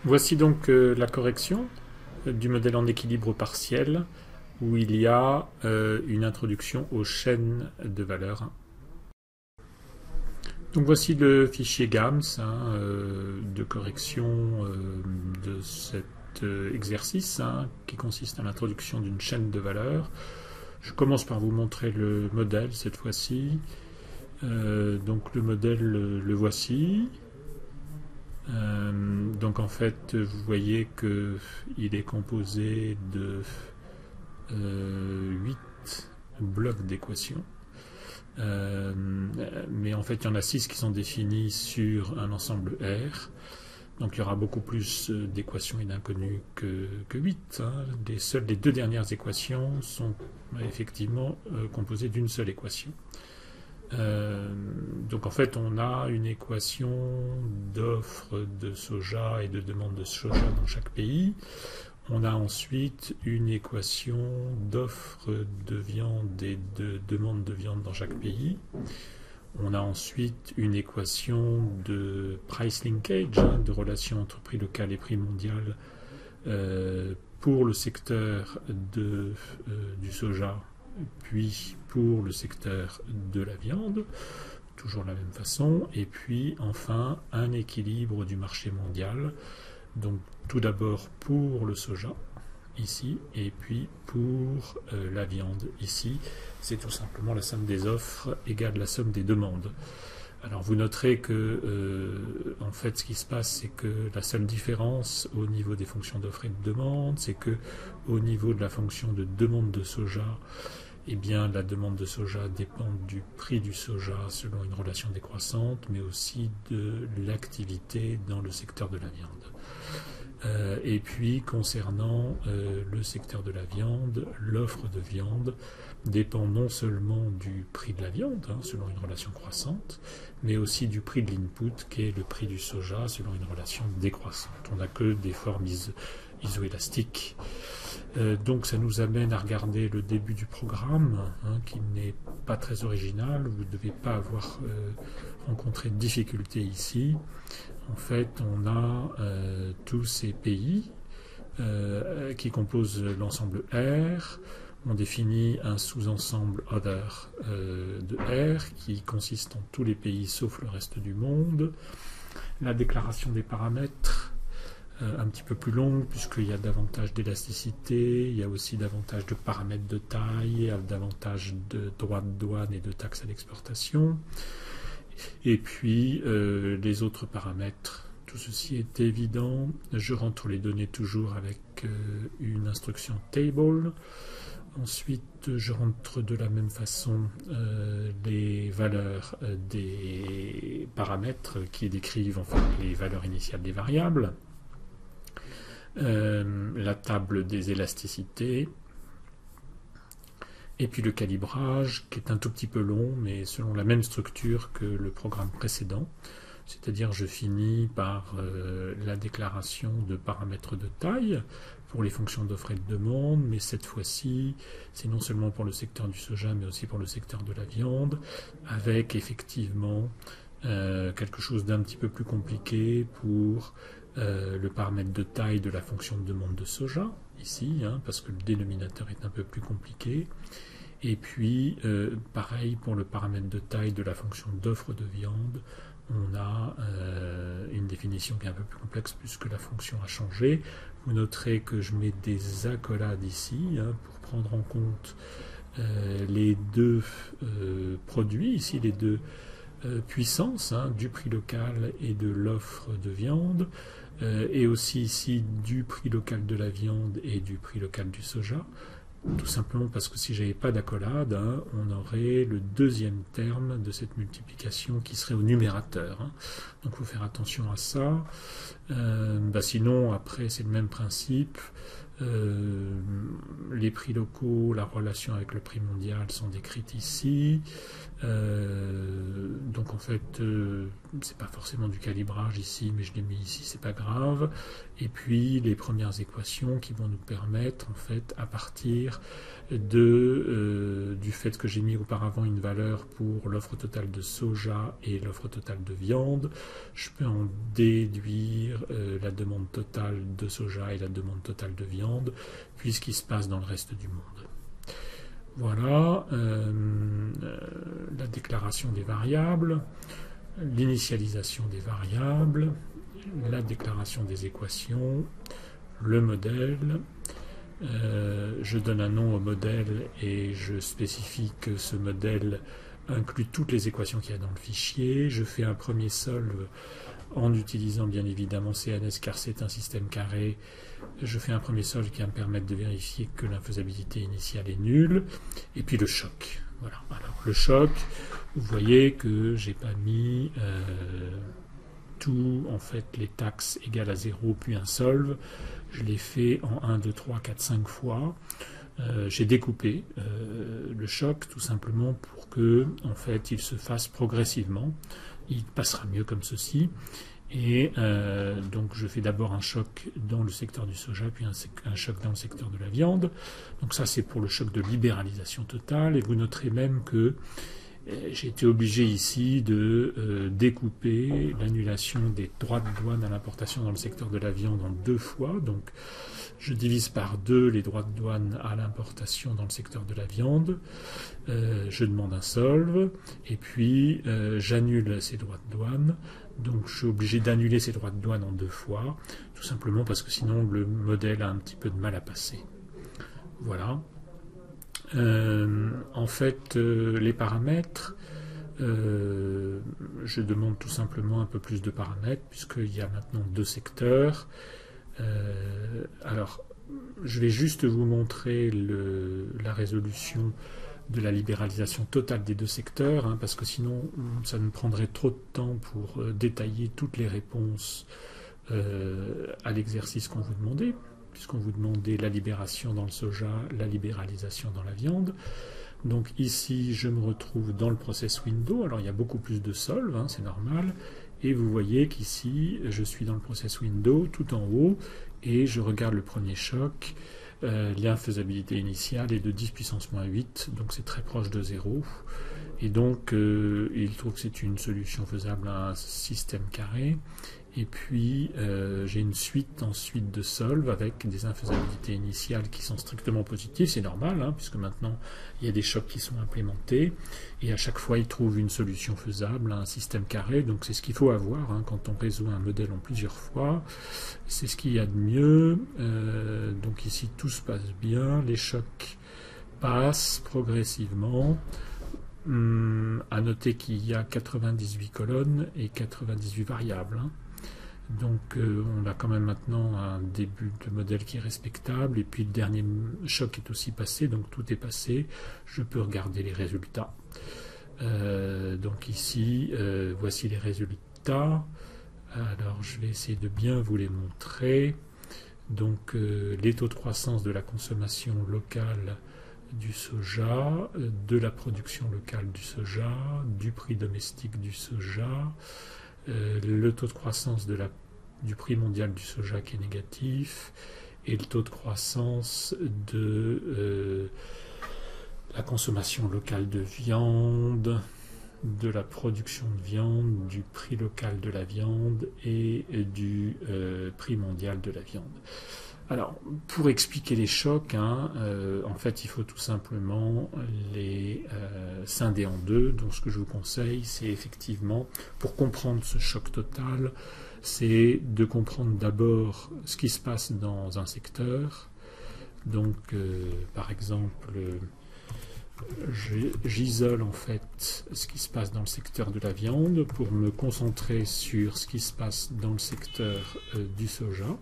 Voici donc la correction du modèle en équilibre partiel où il y a une introduction aux chaînes de valeurs. Donc voici le fichier GAMS de correction de cet exercice qui consiste à l'introduction d'une chaîne de valeurs. Je commence par vous montrer le modèle cette fois-ci. Donc le modèle, le voici. Donc en fait, vous voyez qu'il est composé de 8 blocs d'équations. Mais en fait, il y en a 6 qui sont définis sur un ensemble R. Donc il y aura beaucoup plus d'équations et d'inconnues que 8. Seules les deux dernières équations sont effectivement composées d'une seule équation. Donc en fait, on a une équation d'offre de soja et de demande de soja dans chaque pays. On a ensuite une équation d'offre de viande et de demande de viande dans chaque pays. On a ensuite une équation de price linkage, de relation entre prix local et prix mondial pour le secteur du soja, puis pour le secteur de la viande, toujours de la même façon, et puis enfin un équilibre du marché mondial, donc tout d'abord pour le soja, ici, et puis pour la viande, ici. C'est tout simplement la somme des offres égale la somme des demandes. Alors vous noterez que en fait ce qui se passe, c'est que la seule différence au niveau des fonctions d'offre et de demande, c'est que au niveau de la fonction de demande de soja, eh bien, la demande de soja dépend du prix du soja selon une relation décroissante, mais aussi de l'activité dans le secteur de la viande. Et puis, concernant le secteur de la viande, l'offre de viande dépend non seulement du prix de la viande, selon une relation croissante, mais aussi du prix de l'input, qui est le prix du soja, selon une relation décroissante. On n'a que des formes isoélastiques. Donc ça nous amène à regarder le début du programme, qui n'est pas très original. Vous ne devez pas avoir rencontré de difficultés ici. En fait, on a tous ces pays qui composent l'ensemble R. On définit un sous-ensemble Other de R qui consiste en tous les pays sauf le reste du monde. La déclaration des paramètres, un petit peu plus longue puisqu'il y a davantage d'élasticité, il y a aussi davantage de paramètres de taille, il y a davantage de droits de douane et de taxes à l'exportation. Et puis les autres paramètres. Tout ceci est évident. Je rentre les données toujours avec une instruction table. Ensuite, je rentre de la même façon les valeurs des paramètres qui décrivent en fait les valeurs initiales des variables. La table des élasticités, et puis le calibrage qui est un tout petit peu long mais selon la même structure que le programme précédent, c'est-à-dire je finis par la déclaration de paramètres de taille pour les fonctions d'offre et de demande, mais cette fois-ci c'est non seulement pour le secteur du soja mais aussi pour le secteur de la viande, avec effectivement quelque chose d'un petit peu plus compliqué pour le paramètre de taille de la fonction de demande de soja, ici, parce que le dénominateur est un peu plus compliqué. Et puis, pareil pour le paramètre de taille de la fonction d'offre de viande, on a une définition qui est un peu plus complexe puisque la fonction a changé. Vous noterez que je mets des accolades ici pour prendre en compte les deux produits, ici les deux puissances du prix local et de l'offre de viande, et aussi ici du prix local de la viande et du prix local du soja, tout simplement parce que si j'avais pas d'accolade, on aurait le deuxième terme de cette multiplication qui serait au numérateur. Donc il faut faire attention à ça. Sinon, après, c'est le même principe. Les prix locaux, la relation avec le prix mondial sont décrites ici. Donc donc en fait, c'est pas forcément du calibrage ici, mais je l'ai mis ici, c'est pas grave. Et puis les premières équations qui vont nous permettre, en fait, à partir du fait que j'ai mis auparavant une valeur pour l'offre totale de soja et l'offre totale de viande, je peux en déduire la demande totale de soja et la demande totale de viande, puis ce qui se passe dans le reste du monde. Voilà la déclaration des variables, l'initialisation des variables, la déclaration des équations, le modèle. Je donne un nom au modèle et je spécifie que ce modèle inclut toutes les équations qu'il y a dans le fichier. Je fais un premier solve en utilisant bien évidemment CNS car c'est un système carré. Je fais un premier solve qui va me permettre de vérifier que l'infaisabilité initiale est nulle. Et puis le choc. Voilà. Alors le choc, vous voyez que j'ai pas mis tout, en fait, les taxes égales à 0 puis un solve. Je l'ai fait en 1, 2, 3, 4, 5 fois. J'ai découpé le choc tout simplement pour que, en fait, il se fasse progressivement. Il passera mieux comme ceci. Et donc je fais d'abord un choc dans le secteur du soja, puis un choc dans le secteur de la viande. Donc ça c'est pour le choc de libéralisation totale. Et vous noterez même que j'ai été obligé ici de découper l'annulation des droits de douane à l'importation dans le secteur de la viande en 2 fois. Donc je divise par 2 les droits de douane à l'importation dans le secteur de la viande. Je demande un solve et puis j'annule ces droits de douane. Donc je suis obligé d'annuler ces droits de douane en 2 fois, tout simplement parce que sinon le modèle a un petit peu de mal à passer. Voilà. En fait, les paramètres, je demande tout simplement un peu plus de paramètres, puisqu'il y a maintenant 2 secteurs. Alors, je vais juste vous montrer la résolution de la libéralisation totale des 2 secteurs, hein, parce que sinon ça nous prendrait trop de temps pour détailler toutes les réponses à l'exercice qu'on vous demandait, puisqu'on vous demandait la libération dans le soja, la libéralisation dans la viande. Donc ici je me retrouve dans le process window, alors il y a beaucoup plus de solve, hein, c'est normal, et vous voyez qu'ici je suis dans le process window tout en haut, et je regarde le premier choc. L'infaisabilité initiale est de 10 puissance moins 8, donc c'est très proche de 0. Et donc, il trouve que c'est une solution faisable à un système carré. Et puis, j'ai une suite ensuite de solve avec des infaisabilités initiales qui sont strictement positives. C'est normal, hein, puisque maintenant, il y a des chocs qui sont implémentés. Et à chaque fois, il trouve une solution faisable à un système carré. Donc, c'est ce qu'il faut avoir hein, quand on résout un modèle en plusieurs fois. C'est ce qu'il y a de mieux. Donc ici, tout se passe bien. Les chocs passent progressivement. À noter qu'il y a 98 colonnes et 98 variables. Hein. Donc on a quand même maintenant un début de modèle qui est respectable. Et puis le dernier choc est aussi passé. Donc tout est passé. Je peux regarder les résultats. Donc ici, voici les résultats. Alors je vais essayer de bien vous les montrer. Donc les taux de croissance de la consommation locale du soja, de la production locale du soja, du prix domestique du soja, le taux de croissance du prix mondial du soja qui est négatif, et le taux de croissance de la consommation locale de viande, de la production de viande, du prix local de la viande et du prix mondial de la viande. Alors, pour expliquer les chocs, hein, en fait, il faut tout simplement les scinder en 2. Donc, ce que je vous conseille, c'est effectivement, pour comprendre ce choc total, c'est de comprendre d'abord ce qui se passe dans un secteur. Donc, par exemple, j'isole en fait ce qui se passe dans le secteur de la viande pour me concentrer sur ce qui se passe dans le secteur du soja.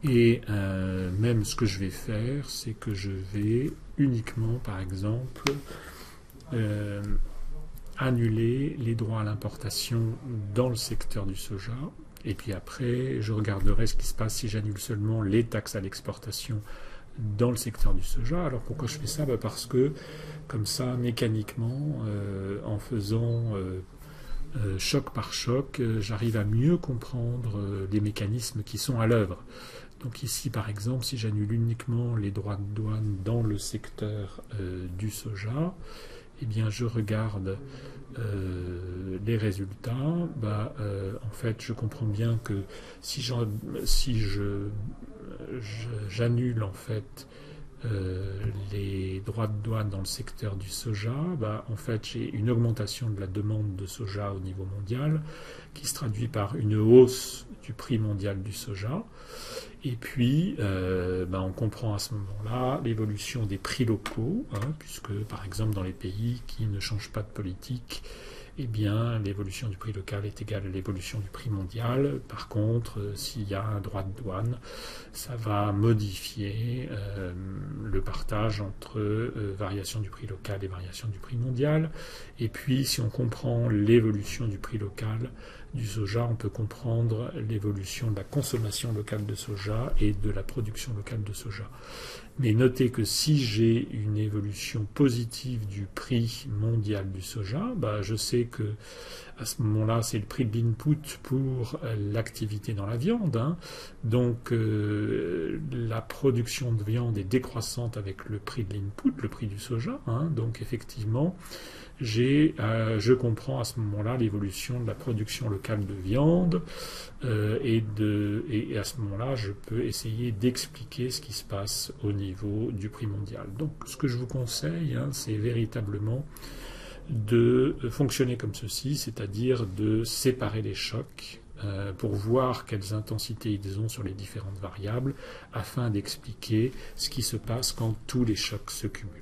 Même ce que je vais faire, c'est que je vais uniquement, par exemple, annuler les droits à l'importation dans le secteur du soja. Et puis après, je regarderai ce qui se passe si j'annule seulement les taxes à l'exportation dans le secteur du soja. Alors pourquoi je fais ça? Parce que comme ça, mécaniquement, en faisant choc par choc, j'arrive à mieux comprendre les mécanismes qui sont à l'œuvre. Donc ici, par exemple, si j'annule uniquement les droits de douane dans le secteur du soja, eh bien, je regarde les résultats. En fait, je comprends bien que si j'annule en fait les droits de douane dans le secteur du soja, en fait, j'ai une augmentation de la demande de soja au niveau mondial qui se traduit par une hausse du prix mondial du soja. Et puis, on comprend à ce moment-là l'évolution des prix locaux, puisque, par exemple, dans les pays qui ne changent pas de politique, eh bien, l'évolution du prix local est égale à l'évolution du prix mondial. Par contre, s'il y a un droit de douane, ça va modifier le partage entre variation du prix local et variation du prix mondial. Et puis, si on comprend l'évolution du prix local du soja, on peut comprendre l'évolution de la consommation locale de soja et de la production locale de soja. Mais notez que si j'ai une évolution positive du prix mondial du soja, je sais que à ce moment-là, c'est le prix de l'input pour l'activité dans la viande. Donc, la production de viande est décroissante avec le prix de l'input, le prix du soja. Donc, effectivement, je comprends à ce moment-là l'évolution de la production locale de viande et à ce moment-là, je peux essayer d'expliquer ce qui se passe au niveau du prix mondial. Donc, ce que je vous conseille, c'est véritablement de fonctionner comme ceci, c'est-à-dire de séparer les chocs pour voir quelles intensités ils ont sur les différentes variables afin d'expliquer ce qui se passe quand tous les chocs se cumulent.